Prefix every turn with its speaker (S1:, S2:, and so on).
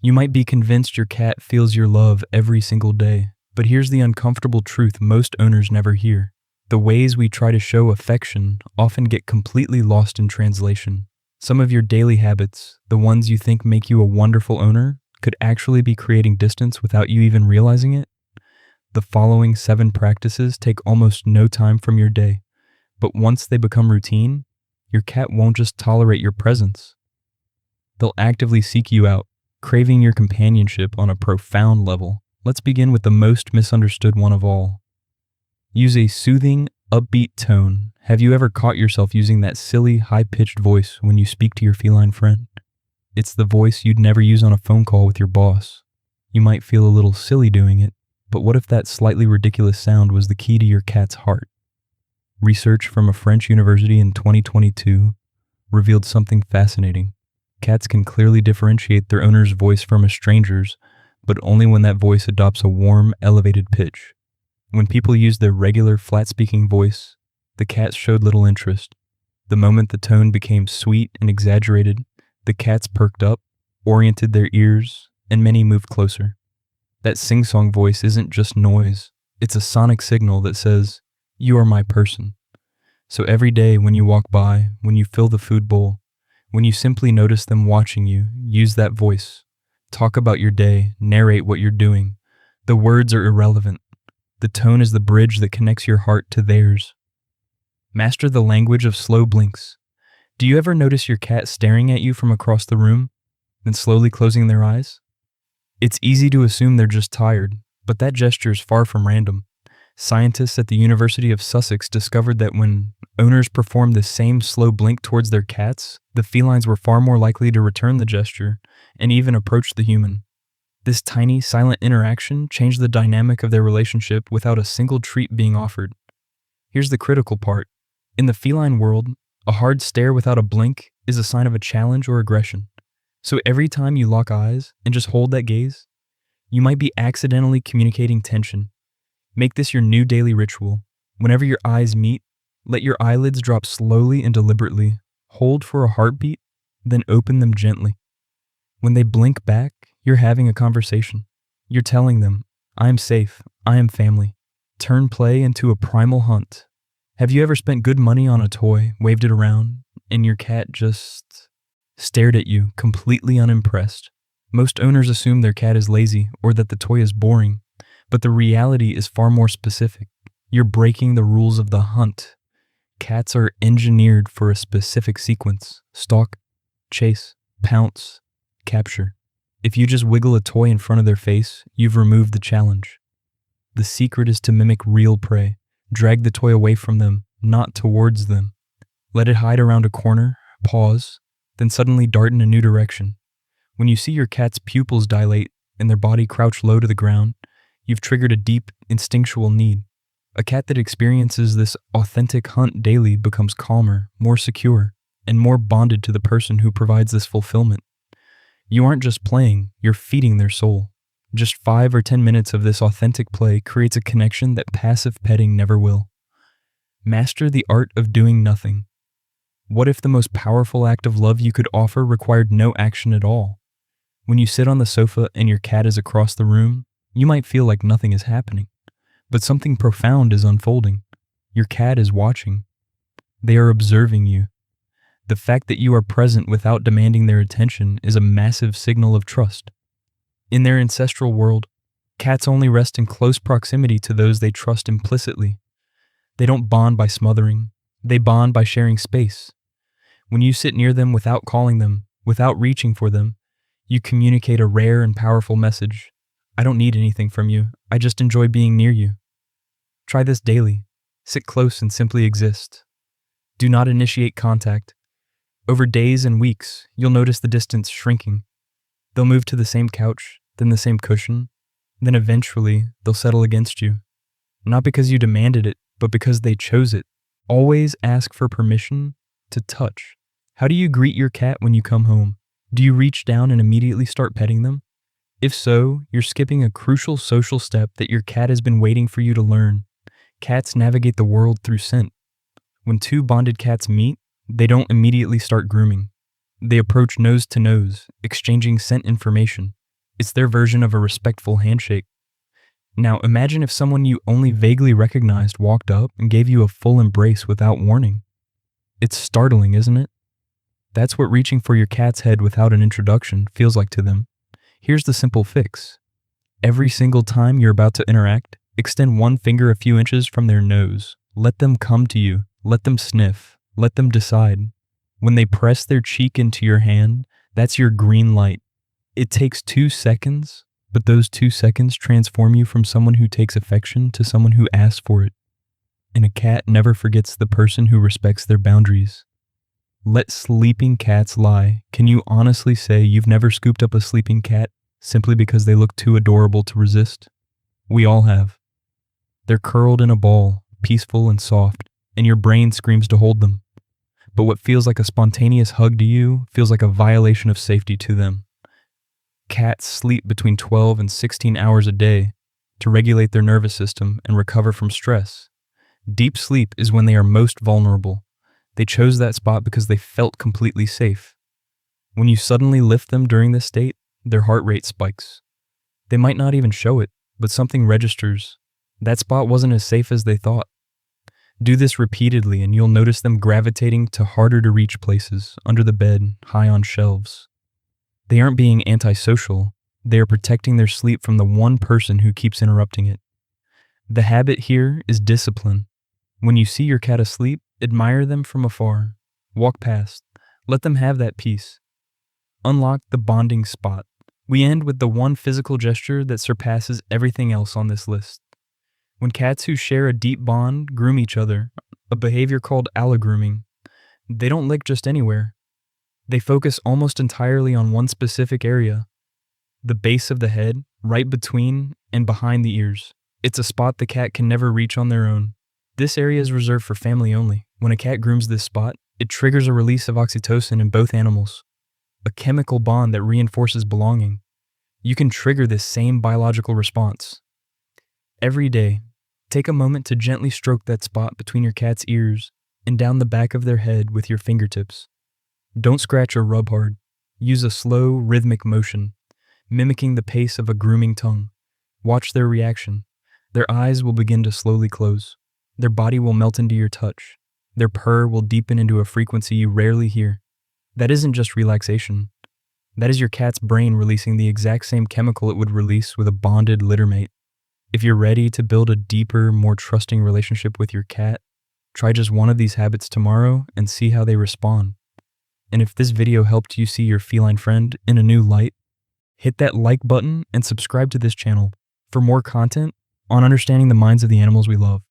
S1: You might be convinced your cat feels your love every single day, but here's the uncomfortable truth most owners never hear. The ways we try to show affection often get completely lost in translation. Some of your daily habits, the ones you think make you a wonderful owner, could actually be creating distance without you even realizing it. The following 7 practices take almost no time from your day, but once they become routine, your cat won't just tolerate your presence. They'll actively seek you out, craving your companionship on a profound level. Let's begin with the most misunderstood one of all. Use a soothing, upbeat tone. Have you ever caught yourself using that silly, high-pitched voice when you speak to your feline friend? It's the voice you'd never use on a phone call with your boss. You might feel a little silly doing it, but what if that slightly ridiculous sound was the key to your cat's heart? Research from a French university in 2022 revealed something fascinating. Cats can clearly differentiate their owner's voice from a stranger's, but only when that voice adopts a warm, elevated pitch. When people used their regular, flat-speaking voice, the cats showed little interest. The moment the tone became sweet and exaggerated, the cats perked up, oriented their ears, and many moved closer. That sing-song voice isn't just noise. It's a sonic signal that says, "You are my person." So every day when you walk by, when you fill the food bowl, when you simply notice them watching you, use that voice. Talk about your day, narrate what you're doing. The words are irrelevant. The tone is the bridge that connects your heart to theirs. Master the language of slow blinks. Do you ever notice your cat staring at you from across the room, then slowly closing their eyes? It's easy to assume they're just tired, but that gesture is far from random. Scientists at the University of Sussex discovered that when owners performed the same slow blink towards their cats, the felines were far more likely to return the gesture and even approach the human. This tiny, silent interaction changed the dynamic of their relationship without a single treat being offered. Here's the critical part. In the feline world, a hard stare without a blink is a sign of a challenge or aggression. So every time you lock eyes and just hold that gaze, you might be accidentally communicating tension. Make this your new daily ritual. Whenever your eyes meet, let your eyelids drop slowly and deliberately. Hold for a heartbeat, then open them gently. When they blink back, you're having a conversation. You're telling them, "I am safe, I am family." Turn play into a primal hunt. Have you ever spent good money on a toy, waved it around, and your cat just stared at you, completely unimpressed? Most owners assume their cat is lazy or that the toy is boring, but the reality is far more specific. You're breaking the rules of the hunt. Cats are engineered for a specific sequence: stalk, chase, pounce, capture. If you just wiggle a toy in front of their face, you've removed the challenge. The secret is to mimic real prey. Drag the toy away from them, not towards them. Let it hide around a corner, pause, then suddenly dart in a new direction. When you see your cat's pupils dilate and their body crouch low to the ground, you've triggered a deep, instinctual need. A cat that experiences this authentic hunt daily becomes calmer, more secure, and more bonded to the person who provides this fulfillment. You aren't just playing, you're feeding their soul. Just 5 or 10 minutes of this authentic play creates a connection that passive petting never will. Master the art of doing nothing. What if the most powerful act of love you could offer required no action at all? When you sit on the sofa and your cat is across the room, you might feel like nothing is happening, but something profound is unfolding. Your cat is watching. They are observing you. The fact that you are present without demanding their attention is a massive signal of trust. In their ancestral world, cats only rest in close proximity to those they trust implicitly. They don't bond by smothering, they bond by sharing space. When you sit near them without calling them, without reaching for them, you communicate a rare and powerful message. "I don't need anything from you, I just enjoy being near you." Try this daily. Sit close and simply exist. Do not initiate contact. Over days and weeks, you'll notice the distance shrinking. They'll move to the same couch, then the same cushion, then eventually they'll settle against you. Not because you demanded it, but because they chose it. Always ask for permission to touch. How do you greet your cat when you come home? Do you reach down and immediately start petting them? If so, you're skipping a crucial social step that your cat has been waiting for you to learn. Cats navigate the world through scent. When 2 bonded cats meet, they don't immediately start grooming. They approach nose to nose, exchanging scent information. It's their version of a respectful handshake. Now, imagine if someone you only vaguely recognized walked up and gave you a full embrace without warning. It's startling, isn't it? That's what reaching for your cat's head without an introduction feels like to them. Here's the simple fix. Every single time you're about to interact, extend one finger a few inches from their nose. Let them come to you. Let them sniff. Let them decide. When they press their cheek into your hand, that's your green light. It takes 2 seconds, but those 2 seconds transform you from someone who takes affection to someone who asks for it. And a cat never forgets the person who respects their boundaries. Let sleeping cats lie. Can you honestly say you've never scooped up a sleeping cat simply because they look too adorable to resist? We all have. They're curled in a ball, peaceful and soft, and your brain screams to hold them. But what feels like a spontaneous hug to you feels like a violation of safety to them. Cats sleep between 12 and 16 hours a day to regulate their nervous system and recover from stress. Deep sleep is when they are most vulnerable. They chose that spot because they felt completely safe. When you suddenly lift them during this state, their heart rate spikes. They might not even show it, but something registers. That spot wasn't as safe as they thought. Do this repeatedly and you'll notice them gravitating to harder to reach places, under the bed, high on shelves. They aren't being antisocial. They are protecting their sleep from the one person who keeps interrupting it. The habit here is discipline. When you see your cat asleep, admire them from afar. Walk past. Let them have that peace. Unlock the bonding spot. We end with the one physical gesture that surpasses everything else on this list. When cats who share a deep bond groom each other, a behavior called allogrooming, they don't lick just anywhere. They focus almost entirely on one specific area, the base of the head, right between and behind the ears. It's a spot the cat can never reach on their own. This area is reserved for family only. When a cat grooms this spot, it triggers a release of oxytocin in both animals, a chemical bond that reinforces belonging. You can trigger this same biological response. Every day, take a moment to gently stroke that spot between your cat's ears and down the back of their head with your fingertips. Don't scratch or rub hard. Use a slow, rhythmic motion, mimicking the pace of a grooming tongue. Watch their reaction. Their eyes will begin to slowly close. Their body will melt into your touch. Their purr will deepen into a frequency you rarely hear. That isn't just relaxation. That is your cat's brain releasing the exact same chemical it would release with a bonded littermate. If you're ready to build a deeper, more trusting relationship with your cat, try just one of these habits tomorrow and see how they respond. And if this video helped you see your feline friend in a new light, hit that like button and subscribe to this channel for more content on understanding the minds of the animals we love.